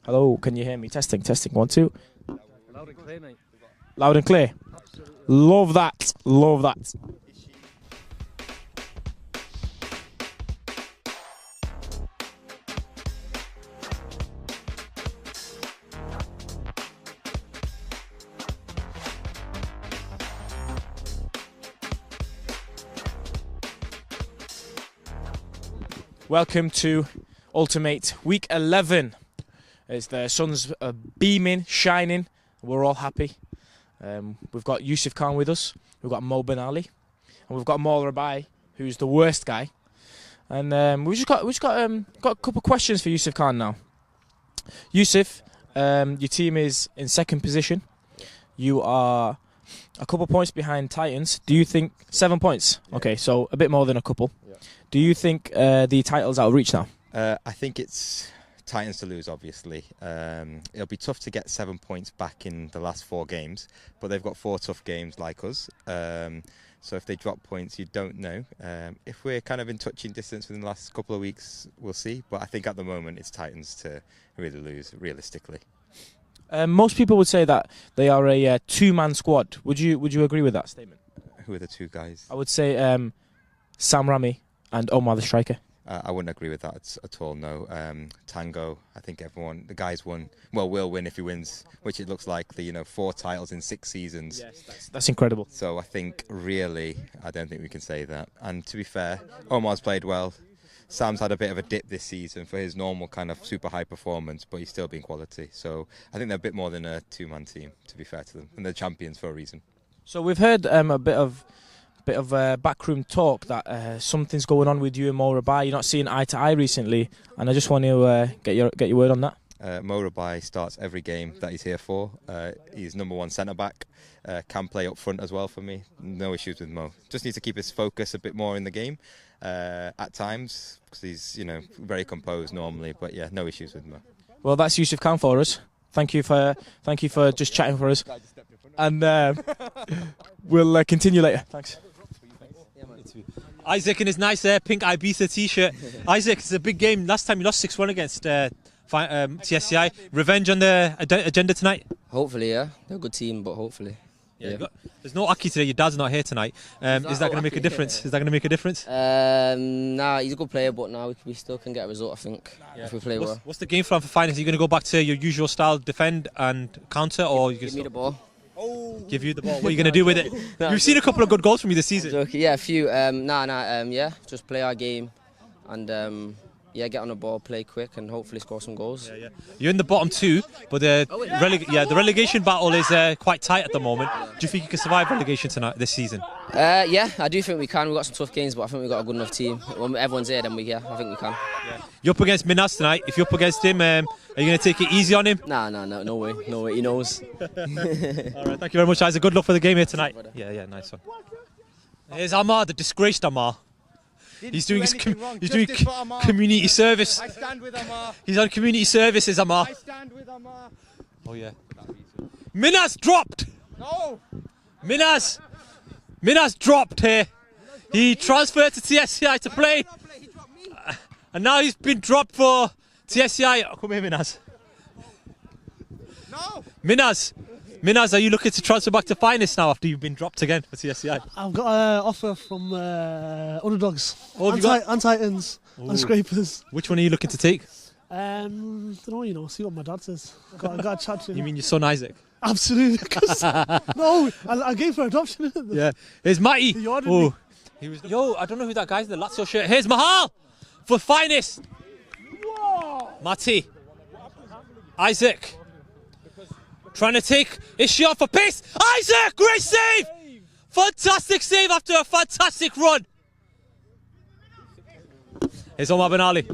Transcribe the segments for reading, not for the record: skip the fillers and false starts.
Hello, can you hear me? Testing, 1, 2. Loud and clear, mate. Loud and clear. Love that. Love that. Welcome to Ultim8 Week 11. As the sun's beaming, shining, we're all happy. We've got Yusuf Khan with us, we've got Mo Ben Ali, and we've got Maul Rabai, who's the worst guy. And we just got a couple of questions for Yusuf Khan now. Yusuf, your team is in second position. You are a couple points behind Titans. Do you think 7 points? Yeah. Okay, so a bit more than a couple. Yeah. Do you think the title's out of reach now? I think it's Titans to lose, obviously. It'll be tough to get 7 points back in the last 4 games, but they've got 4 tough games like us. So if they drop points, you don't know. If we're kind of in touching distance within the last couple of weeks, we'll see. But I think at the moment it's Titans to really lose, realistically. Most people would say that they are a two-man squad. Would you agree with that statement? Who are the two guys? I would say Sam Rami and Omar the striker. I wouldn't agree with that at all, no. Tango, I think the guys won. Well, will win if he wins, which it looks like, 4 titles in 6 seasons. Yes, that's incredible. So I think, really, I don't think we can say that. And to be fair, Omar's played well. Sam's had a bit of a dip this season for his normal kind of super high performance, but he's still been quality. So I think they're a bit more than a two-man team, to be fair to them. And they're champions for a reason. So we've heard a bit of backroom talk that something's going on with you and Mo Rabai. You're not seeing eye to eye recently, and I just want to get your word on that. Mo Rabai starts every game that he's here for. He's number 1 centre back. Can play up front as well for me. No issues with Mo. Just needs to keep his focus a bit more in the game at times, because he's very composed normally. But yeah, no issues with Mo. Well, that's Yusuf Khan for us. Thank you for just chatting for us, and we'll continue later. Thanks. Isaac in his nice pink Ibiza t-shirt. Isaac, it's a big game. Last time you lost 6-1 against TSCI. Revenge on the agenda tonight? Hopefully, yeah. They're a good team, but hopefully. Yeah. There's no Akeeb today. Your dad's not here tonight. Is that going to make a difference? Is that going to make a difference? Nah, he's a good player, but now we still can get a result, I think, if we play well. What's the game plan for Finest? Are you going to go back to your usual style, defend and counter, or you give me the ball? Give you the ball. What are you going to do with it? You've seen a couple of good goals from you this season. Yeah, a few. Yeah, just play our game and get on the ball, play quick, and hopefully score some goals. Yeah. You're in the bottom 2, but the relegation battle is quite tight at the moment. Do you think you can survive relegation this season? Yeah, I do think we can. We've got some tough games, but I think we've got a good enough team. When everyone's here, then I think we can. Yeah. You're up against Minas tonight. If you're up against him, are you going to take it easy on him? Nah, no way. He knows. All right, thank you very much, Isaac. Good luck for the game here tonight. Yeah, nice one. Here's Omar, the disgraced Omar. He's doing community service. I stand with Omar. He's on community services, Omar. I stand with Omar. Oh yeah. Minas dropped. No. Minas dropped here. He transferred to TSCI to play, and now he's been dropped for TSCI. Oh, come here, Minas. No. Minas, are you looking to transfer back to Finest now after you've been dropped again for TSCI? I've got an offer from Underdogs, and Titans, and Scrapers. Which one are you looking to take? Don't know, see what my dad says. Got a chat to him. You mean your son Isaac? Absolutely. No, I gave for adoption. Yeah. Here's Matty. He ordered me. Yo, I don't know who that guy's in the Lazio shirt. Here's Mahal for Finest. Whoa. Matty. Isaac. Trying to take his shot for pace. Isaac, great save! Fantastic save after a fantastic run. Here's Omar Ben Ali.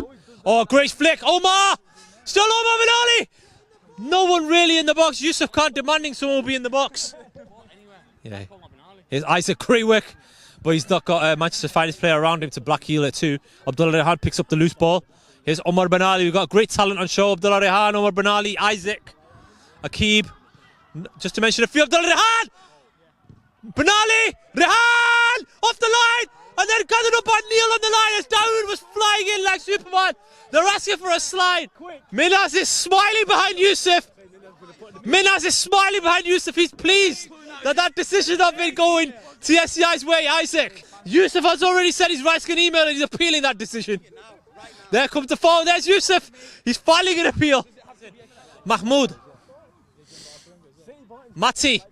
Oh, great flick. Omar! Still Omar Ben Ali! No one really in the box. Yusuf Khan demanding someone will be in the box. Yeah. Here's Isaac, great work. But he's not got a Manchester Finest player around him to black heel it too. Abdullah Rehan picks up the loose ball. Here's Omar Ben Ali. We've got great talent on show. Abdullah Rehan, Omar Ben Ali, Isaac. Akeeb, just to mention a few. Abdullah Rehan! Ben Ali! Rehan! Off the line! and then gathered up by Neil on the line as Dawood was flying in like Superman. They're asking for a slide. Minhas is smiling behind Yusuf. Minhas is smiling behind Yusuf. He's pleased that decision not been going TSCI's way, Isaac. Yusuf has already said he's writing an email and he's appealing that decision. There comes the foul. There's Yusuf. He's filing an appeal. Mahmoud. Mati.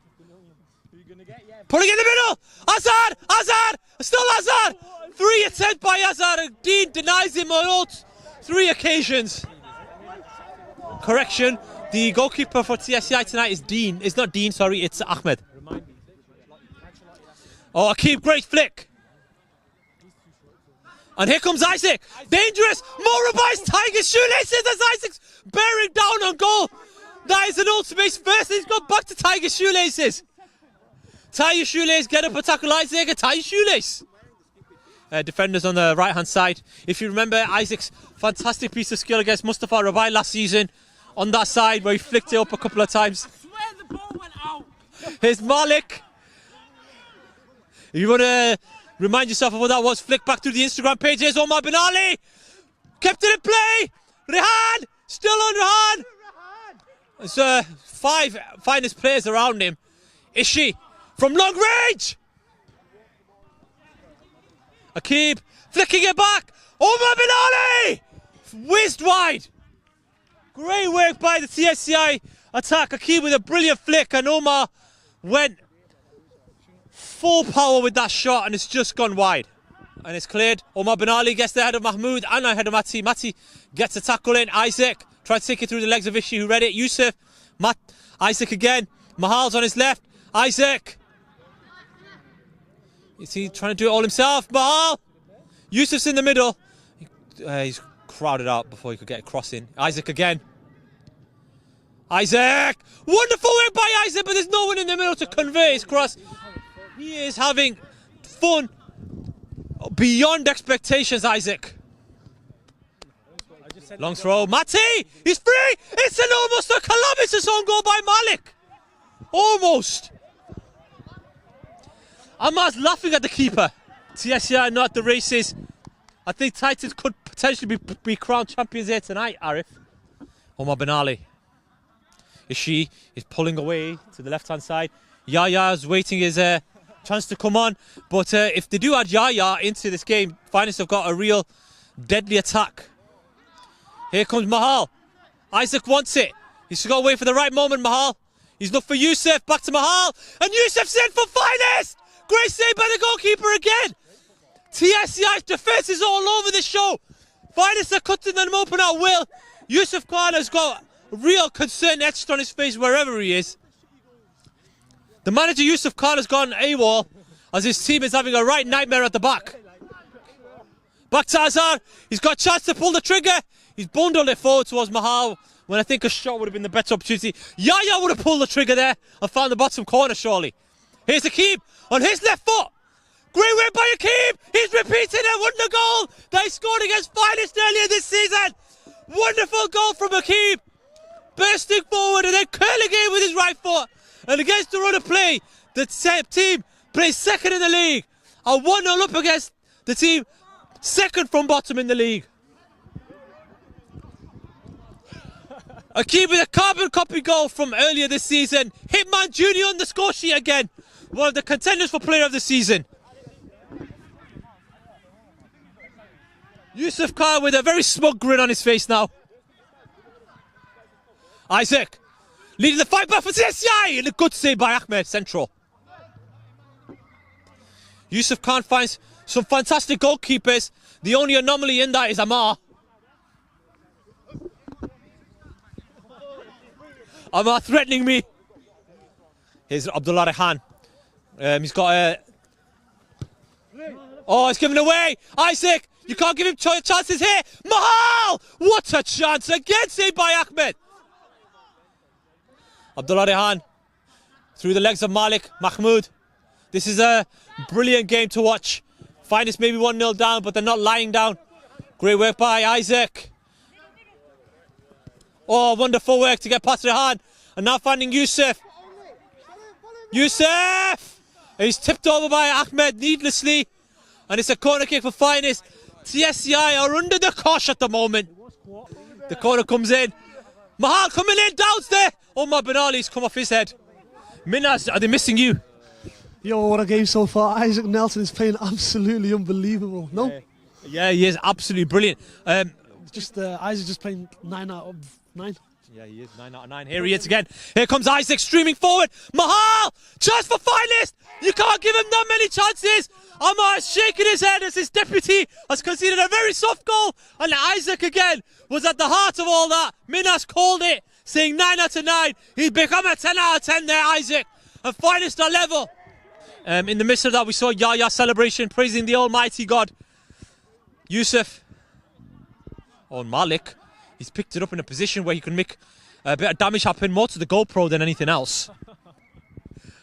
Putting in the middle. Azhar. Still Azhar. 3 attempts by Azhar. Dean denies him on all 3 occasions. Correction. The goalkeeper for TSCI tonight is Dean. It's not Dean, sorry. It's Ahmed. Oh, Akeeb, great flick. And here comes Isaac. Dangerous. Morabi's tying his shoelaces as Isaac's bearing down on goal. That is an Ultim8 first. He's got back to tying his shoelaces. Tie your shoelace, get up and tackle Isaac and tie your shoelace. Defenders on the right hand side. If you remember Isaac's fantastic piece of skill against Mustafa Rabai last season on that side where he flicked it up a couple of times. I swear the ball went out. Here's Malik. If you want to remind yourself of what that was, flick back through the Instagram page. Here's Omar bin Ali. Kept it in play. Rehan. Still on Rehan. There's 5 finest players around him. Ishi from long range. Akeeb flicking it back. Omar bin Ali. Whizzed wide. Great work by the TSCI attack. Akeeb with a brilliant flick and Omar went full power with that shot and it's just gone wide. And it's cleared. Omar bin Ali gets the head of Mahmoud and the head of Mati. Mati gets a tackle in. Isaac tries to take it through the legs of Ishi who read it. Yusuf. Isaac again. Mahal's on his left. Isaac. Is he trying to do it all himself? Mahal. Yusuf's in the middle. He's crowded out before he could get a cross in. Isaac again. Isaac! Wonderful work by Isaac, but there's no one in the middle to convey his cross. He is having fun beyond expectations, Isaac. Long throw. Mati! He's free! It's an almost a kilometres own goal by Malik. Almost. Amar's laughing at the keeper. TSCI not the races. I think Titans could potentially be crowned champions here tonight, Aarif. Omar bin Ali. Ishi is pulling away to the left-hand side. Yaya's waiting his chance to come on. But if they do add Yaya into this game, Finest have got a real deadly attack. Here comes Mahal. Isaac wants it. He's got to wait for the right moment, Mahal. He's looked for Yusuf. Back to Mahal. And Yusuf's in for Finest. Great save by the goalkeeper again. TSCI's defence is all over this show. Finest are cutting them open at will. Yusuf Khan has got real concern etched on his face wherever he is. The manager Yusuf Khan has gone AWOL as his team is having a right nightmare at the back. Back to Azhar. He's got a chance to pull the trigger. He's bundled it forward towards Mahal when I think a shot would have been the better opportunity. Yaya would have pulled the trigger there and found the bottom corner surely. Here's Akeeb on his left foot. Great work by Akeeb. He's repeating a wonder goal that he scored against Finest earlier this season. Wonderful goal from Akeeb. Bursting forward and then curling in with his right foot. And against the run of play, the team plays second in the league. A 1-0 up against the team second from bottom in the league. Akeeb with a carbon copy goal from earlier this season. Hitman Junior on the score sheet again. One of the contenders for player of the season. Yusuf Khan with a very smug grin on his face now. Isaac leading the fight back for TSCI and a good save by Ahmed, central. Yusuf Khan finds some fantastic goalkeepers. The only anomaly in that is Amar. Amar threatening me. Here's Abdullah Rehan. He's got a... Oh, it's given away. Isaac, you can't give him chances here. Mahal! What a chance. Again saved by Ahmed. Abdullah Rehan through the legs of Malik. Mahmoud. This is a brilliant game to watch. Finest maybe 1-0 down, but they're not lying down. Great work by Isaac. Oh, wonderful work to get past Rehan. And now finding Yusuf. Yusuf! He's tipped over by Ahmed needlessly. And it's a corner kick for Finest. TSCI are under the cosh at the moment. The corner comes in. Mahal coming in, downstairs. Omar bin Ali's come off his head. Minaz, are they missing you? Yo, what a game so far. Isaac Nelson is playing absolutely unbelievable. No? Yeah, he is absolutely brilliant. Isaac just playing 9 out of 9. Yeah, he is 9 out of 9. Here he is again. Here comes Isaac streaming forward. Mahal! Chance for Finest! You can't give him that many chances. Omar is shaking his head as his deputy has conceded a very soft goal. And Isaac again was at the heart of all that. Minas called it, saying 9 out of 9. He's become a 10 out of 10 there, Isaac. And Finest are level. In the midst of that, we saw Yahya celebration, praising the Almighty God. Yusuf. Oh, Malik. He's picked it up in a position where he can make a bit of damage happen, more to the GoPro than anything else.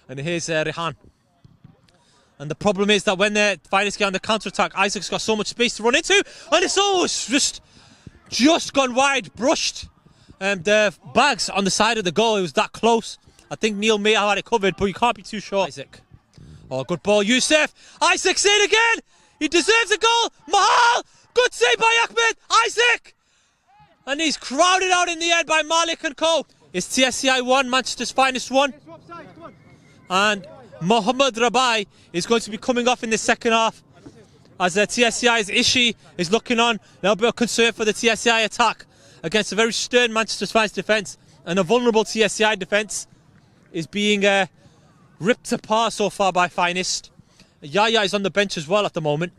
And here's Rehan. And the problem is that when the Finest get on the counter-attack, Isaac's got so much space to run into, and it's always just gone wide, brushed the bags on the side of the goal. It was that close. I think Neil may have had it covered, but you can't be too sure. Isaac. Oh, good ball, Yusuf. Isaac's in again. He deserves a goal. Mahal. Good save by Ahmed. Isaac. And he's crowded out in the end by Malik and co. It's TSCI 1, Manchester's Finest 1. And Mohamed Rabai is going to be coming off in the second half as TSCI's Ishi is looking on. There'll be a concern for the TSCI attack against a very stern Manchester's Finest defence, and a vulnerable TSCI defence is being ripped apart so far by Finest. Yahya is on the bench as well at the moment.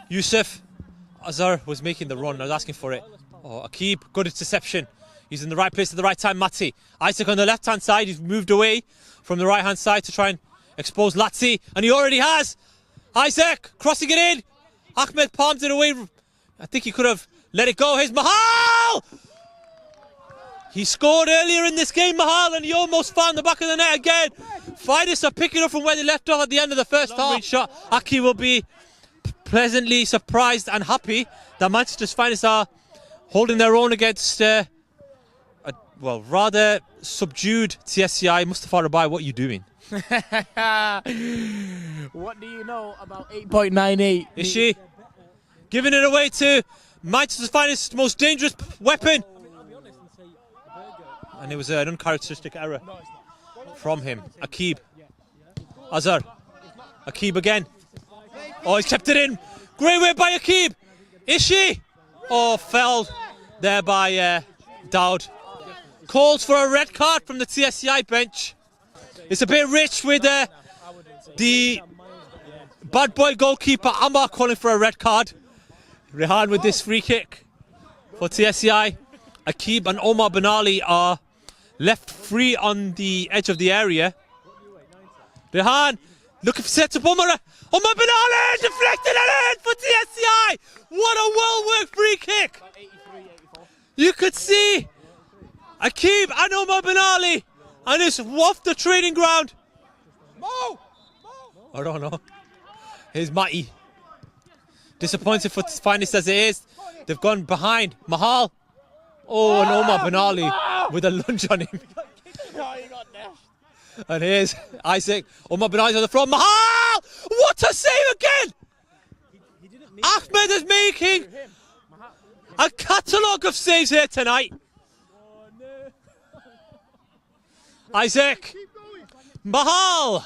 Yusuf Azhar was making the run. I was asking for it. Oh, Akeeb, good interception. He's in the right place at the right time. Mati. Isaac on the left-hand side. He's moved away from the right-hand side to try and expose Latsi. And he already has. Isaac crossing it in. Ahmed palms it away. I think he could have let it go. Here's Mahal! He scored earlier in this game, Mahal, and he almost found the back of the net again. Finest are picking up from where they left off at the end of the first half. Shot. Aki will be pleasantly surprised and happy that Manchester's Finest are holding their own against a rather subdued TSCI. Mustafa Rabai, what are you doing? What do you know about 8.98? Is she giving it away to Manchester's Finest's most dangerous weapon? And it was an uncharacteristic error from him. Akeeb. Azhar. Akeeb again. Oh, he's kept it in. Great way by Akeeb. Ishi. Oh, fell there by Dowd. Calls for a red card from the TSCI bench. It's a bit rich with the bad boy goalkeeper Omar calling for a red card. Rehan with this free kick for TSCI. Akeeb and Omar bin Ali are left free on the edge of the area. Rehan looking for set up Omar bin Ali deflected it in for TSCI. What a well-worked free kick. You could see Akeeb and Omar bin Ali, and it's off the training ground. I don't know. Here's Matty. Disappointed for Finest as it is. They've gone behind. Mahal. Oh, and Omar bin Ali with a lunge on him. And here's Isaac. Omar bin Ali's on the front. Mahal! What a save again! Ahmed is making a catalogue of saves here tonight. Isaac. Mahal.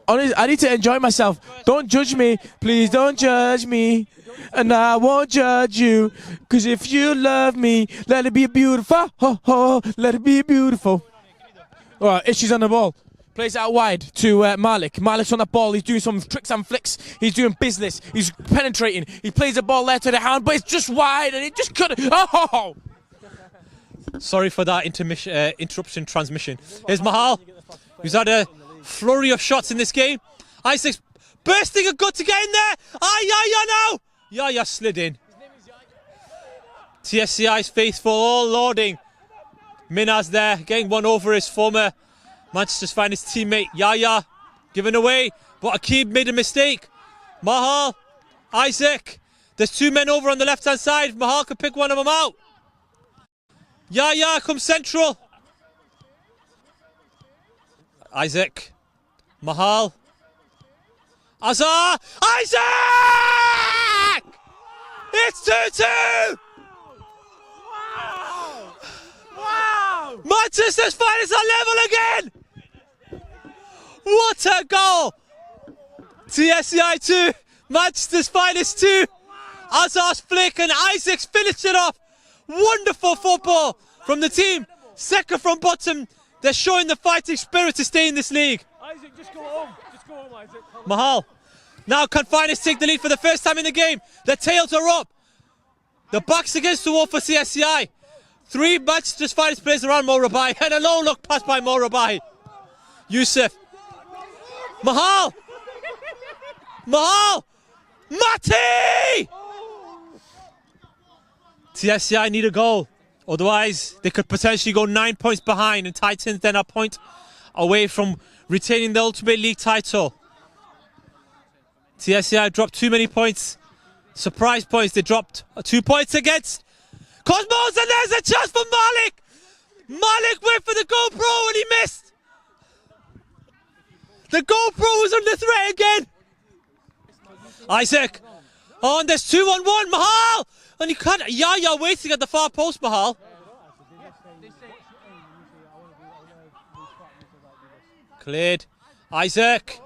Honestly, I need to enjoy myself. Don't judge me. Please don't judge me. And I won't judge you. Because if you love me, let it be beautiful. Ho, ho, let it be beautiful. All right, Ishi's on the ball. Plays out wide to Malik. Malik's on the ball. He's doing some tricks and flicks. He's doing business. He's penetrating. He plays the ball there to the hound, but it's just wide and it just couldn't. Oh! Sorry for that interruption transmission. Here's Mahal, who's had a flurry of shots in this game. Isaac's bursting a gut to get in there. Yahya now. Yahya slid in. TSCI's faithful all lauding Minaz there, getting one over his former Manchester's Finest teammate Yahya, given away, but Akeeb made a mistake. Mahal, Isaac, there's two men over on the left hand side. Mahal could pick one of them out. Yahya comes central. Isaac. Mahal. Azar. Isaac! It's 2-2! Wow! Manchester's Finest are level again! What a goal! TSCI 2, Manchester's Finest 2. Azar's flick and Isaac's finished it off. Wonderful football from the team. Second from bottom. They're showing the fighting spirit to stay in this league. Isaac, just go home. Just go home, Isaac. Mahal. Now can Finest take the lead for the first time in the game. The tails are up. The back's against the wall for CSCI. 3 Manchester's Finest players around Mo Rabai. And a low look pass by Mo Rabai. Yusuf. Mahal. Mahal. Mati! TSCI need a goal. Otherwise, they could potentially go 9 points behind and Titans then a point away from retaining the Ultimate League title. TSCI dropped too many points. Surprise points. They dropped 2 points against Cosmos, and there's a chance for Malik. Malik went for the GoPro and he missed. The GoPro was under threat again. Isaac. Oh, and there's 2-on-1. Mahal. And you can't. Yaya waiting at the far post, Mahal. Cleared. Isaac.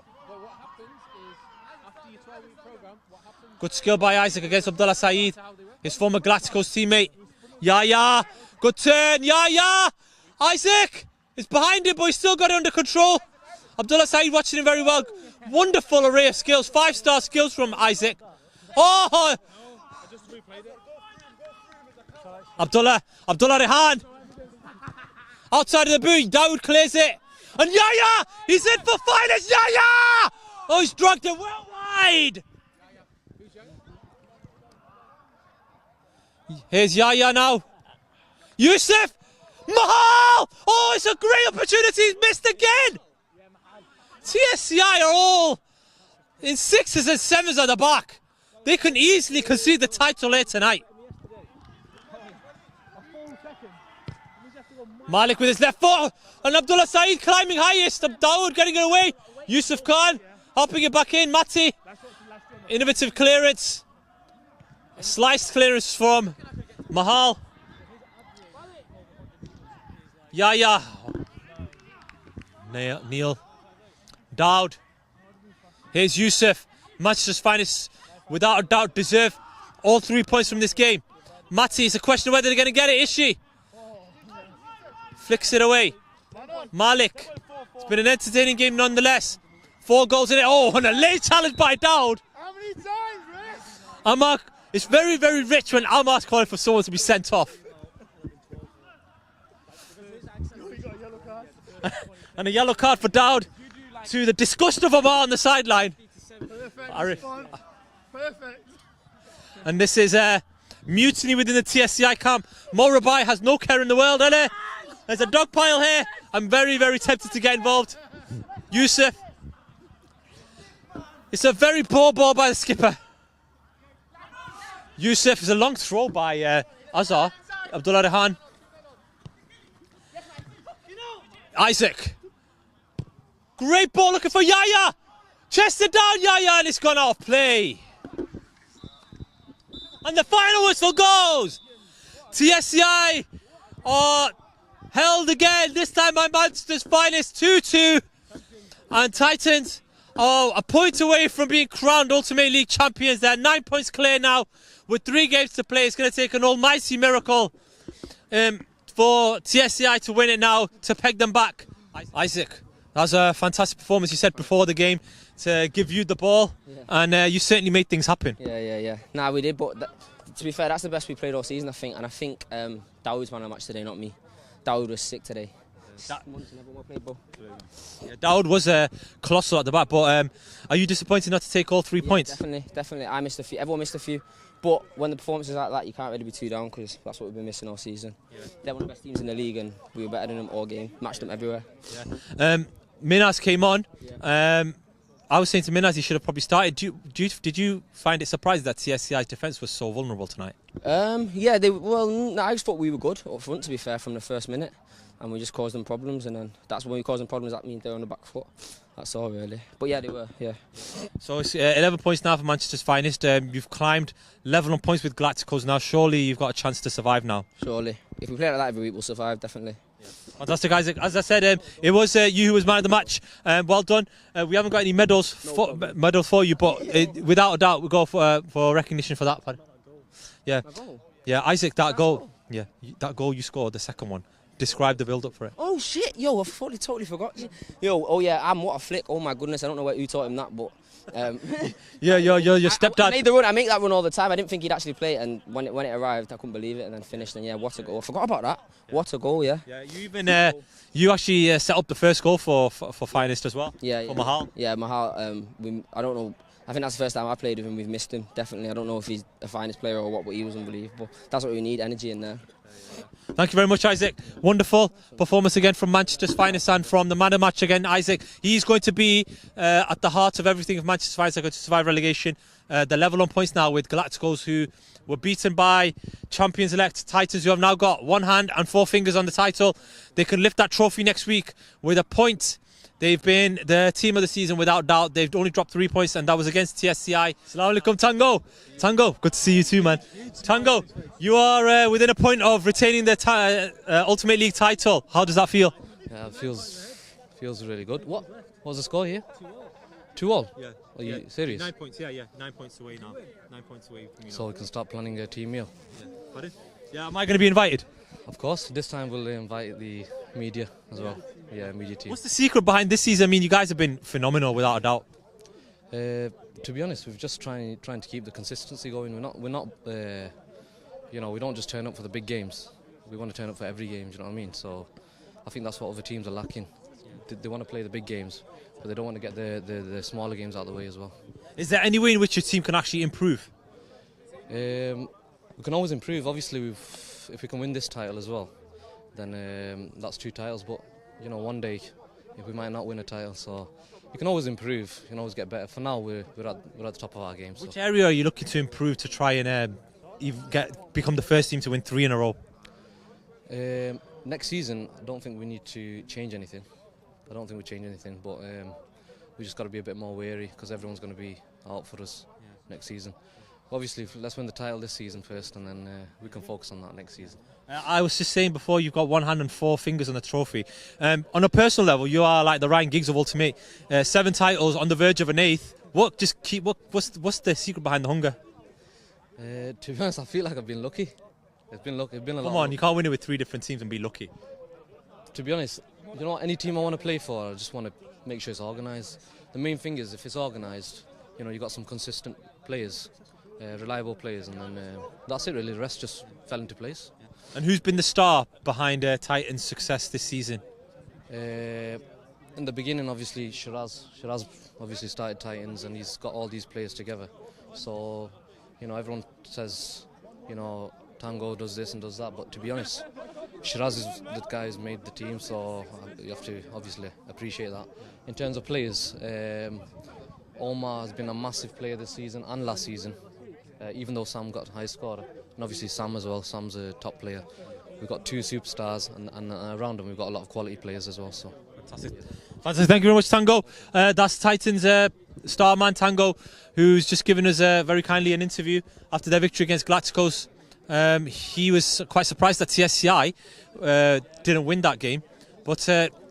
Good skill by Isaac against Abdullah Saeed, his former Galacticos teammate. Yaya. Good turn. Yaya. Isaac is behind him, but he's still got it under control. Abdullah Saeed watching him very well. Wonderful array of skills. 5-star skills from Isaac. Oh! Abdullah Rehan. Outside of the boot, Dawood clears it. And Yaya! He's in for Finest. Yaya! Oh, he's dragged it well wide. Here's Yaya now. Yusuf! Mahal! Oh, it's a great opportunity. He's missed again. TSCI are all in 6s and 7s at the back. They can easily concede the title here tonight. Malik with his left foot. And Abdullah Saeed climbing highest. Dawood getting it away. Yusuf Khan hopping it back in. Mati. Innovative clearance. A sliced clearance from Mahal. Yaya. Neil. Dawood. Here's Yusuf. Manchester's Finest, without a doubt, deserve all 3 points from this game. Mati, it's a question of whether they're going to get it, is she? Flicks it away. Malik. It's been an entertaining game nonetheless. 4 goals in it. Oh, and a late challenge by Dawood. How many times, Rick? Amar, it's very, very rich when Amar's calling for someone to be sent off. And a yellow card for Dawood, to the disgust of Omar on the sideline. Perfect. Perfect. And this is mutiny within the TSCI camp. Mo Rabai has no care in the world, innit? There's a dog pile here. I'm very, very tempted to get involved. Yusuf. It's a very poor ball by the skipper. Yusuf is a long throw by Azar. Abdullah Rehan. Isaac. Great ball looking for Yaya. Chested down Yaya and it's gone out of play. And the final whistle goes. TSCI are held again. This time by Manchester's Finest 2-2. And Titans are a point away from being crowned Ultimate League champions. They're 9 points clear now with 3 games to play. It's going to take an almighty miracle for TSCI to win it now to peg them back. Isaac, that was a fantastic performance, you said before the game, to give you the ball, and you certainly made things happen. Yeah. Nah, we did, but to be fair, that's the best we played all season, I think. And I think Dawood's man of the match today, not me. Dawood was sick today. Dawood was colossal at the back, but are you disappointed not to take all 3 points? Definitely. I missed a few. Everyone missed a few. But when the performance is like that, you can't really be too down, because that's what we've been missing all season. They're one of the best teams in the league, and we were better than them all game. Matched them everywhere. Minas came on. I was saying to Minaz he should have probably started. Did you find it surprising that TSCI's defence was so vulnerable tonight? Yeah, I just thought we were good up front, to be fair, from the first minute. And we just caused them problems, and then that's when we caused them problems, that means they're on the back foot. That's all, really. But yeah, they were, yeah. So it's 11 points now for Manchester's Finest. You've climbed level on points with Galacticos now. Surely you've got a chance to survive now. Surely. If we play like that every week, we'll survive, definitely. Fantastic, Isaac. As I said, it was you who was man of the match. Well done. We haven't got any medals for you, but without a doubt, we go for recognition for that. Yeah, yeah, Isaac, that goal. Yeah, that goal you scored, the second one. Describe the build-up for it. Oh shit, yo, I totally forgot. Yo, oh yeah, what a flick. Oh my goodness, I don't know who taught him that, but yeah, your stepdad. I made the run. I make that run all the time. I didn't think he'd actually play it, and when it arrived, I couldn't believe it, and then finished. And yeah, what a goal! I forgot about that. Yeah. What a goal! Yeah. Yeah, you even you actually set up the first goal for Finest as well. Yeah. For Mahal. Yeah, Mahal. I don't know. I think that's the first time I played with him. We've missed him definitely. I don't know if he's a Finest player or what, but he was unbelievable. That's what we need: energy in there. Thank you very much, Isaac. Wonderful performance again from Manchester's Finest and from the man of the match again, Isaac. He's going to be at the heart of everything if Manchester's Finest are going to survive relegation. They're level on points now with Galacticos, who were beaten by champions-elect Titans, who have now got 1 hand and 4 fingers on the title. They can lift that trophy next week with a point. They've been the team of the season without doubt. They've only dropped 3 points, and that was against TSCI. Assalamu alaikum, Tango. Tango, good to see you too, man. Tango, you are within a point of retaining the Ultimate League title. How does that feel? Yeah, it feels really good. What was the score here? 2-2. Yeah. Are you serious? 9 points, yeah. 9 points away now. 9 points away from you now. So we can start planning a team meal. Yeah. Pardon? Yeah, am I going to be invited? Of course. This time we'll invite the media as well. Yeah, media team. What's the secret behind this season? I mean, you guys have been phenomenal without a doubt. To be honest, we've just trying to keep the consistency going. We're not you know, we don't just turn up for the big games. We want to turn up for every game, do you know what I mean? So I think that's what other teams are lacking. They want to play the big games, but they don't want to get the smaller games out of the way as well. Is there any way in which your team can actually improve? We can always improve. Obviously, if we can win this title as well, then that's 2 titles. But you know, one day we might not win a title, so you can always improve. You can always get better. For now, we're at the top of our game. Which area are you looking to improve to try and become the first team to win 3 in a row? Next season, I don't think we need to change anything. I don't think we change anything, but we just got to be a bit more wary because everyone's going to be out for us next season. Obviously, let's win the title this season first, and then we can focus on that next season. I was just saying before, you've got 1 hand and 4 fingers on the trophy. On a personal level, you are like the Ryan Giggs of Ultim8. 7 titles on the verge of an 8th. What's the secret behind the hunger? To be honest, I feel like I've been lucky. It's been a lot. Come on, you can't win it with 3 different teams and be lucky. To be honest, you know what, any team I want to play for, I just want to make sure it's organised. The main thing is if it's organised, you know, you got some consistent players, reliable players, and then that's it really. The rest just fell into place. And who's been the star behind Titans' success this season? In the beginning, obviously, Shiraz obviously started Titans, and he's got all these players together. So, you know, everyone says, you know, Tango does this and does that, but to be honest, Shiraz is the guy who's made the team, so you have to obviously appreciate that. In terms of players, Omar has been a massive player this season and last season, even though Sam got high scorer, and obviously Sam as well. Sam's a top player. We've got 2 superstars, and around them we've got a lot of quality players as well. So fantastic. Thank you very much, Tango. That's Titans star man Tango, who's just given us very kindly an interview after their victory against Galacticos. He was quite surprised that TSCI didn't win that game, but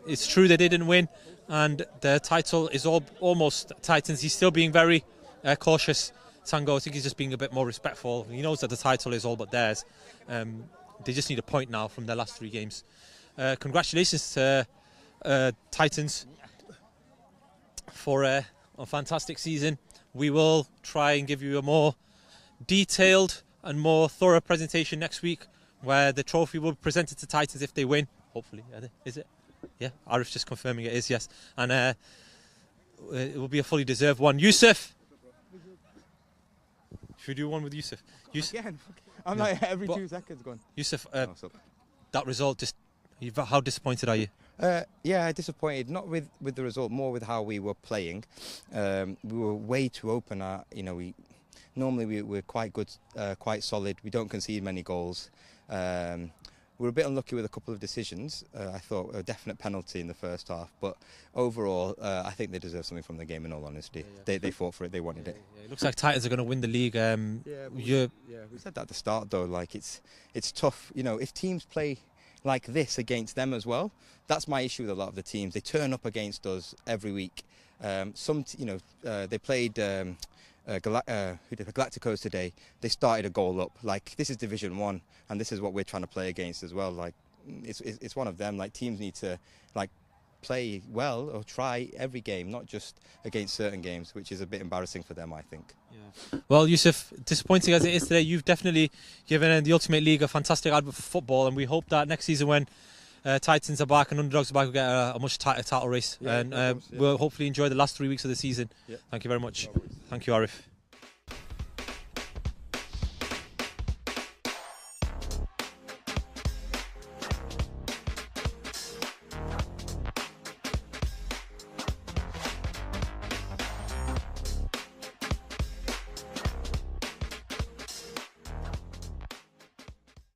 it's true they didn't win, and the title is almost Titans. He's still being very cautious, Tango. I think he's just being a bit more respectful. He knows that the title is all but theirs. They just need a point now from their last 3 games. Congratulations to Titans for a fantastic season. We will try and give you a more detailed and more thorough presentation next week, where the trophy will be presented to Titans if they win. Hopefully, is it? Yeah, Aarif's just confirming it is, yes. And it will be a fully deserved one. Yusuf! Should we do one with Yusuf? Again, I'm like every 2 seconds going. Yusuf, that result, how disappointed are you? Yeah, disappointed. Not with the result, more with how we were playing. We were way too open. We're quite good, quite solid. We don't concede many goals. We're a bit unlucky with a couple of decisions. I thought a definite penalty in the first half, but overall, I think they deserve something from the game. In all honesty, they fought for it. They wanted it. It looks like Titans are going to win the league. We said that at the start though. Like it's tough. If teams play like this against them as well, that's my issue with a lot of the teams. They turn up against us every week. They played. Galacticos today, they started a goal up. Like, this is Division 1 and this is what we're trying to play against as well. Like, it's one of them. Like, teams need to play well or try every game, not just against certain games, which is a bit embarrassing for them, I think. Yeah. Well, Yusuf, disappointing as it is today, you've definitely given the Ultimate League a fantastic advert for football, and we hope that next season when Titans are back and Underdogs are back, we'll get a much tighter title race. We'll hopefully enjoy the last 3 weeks of the season. Thank you very much. Thank you, Aarif.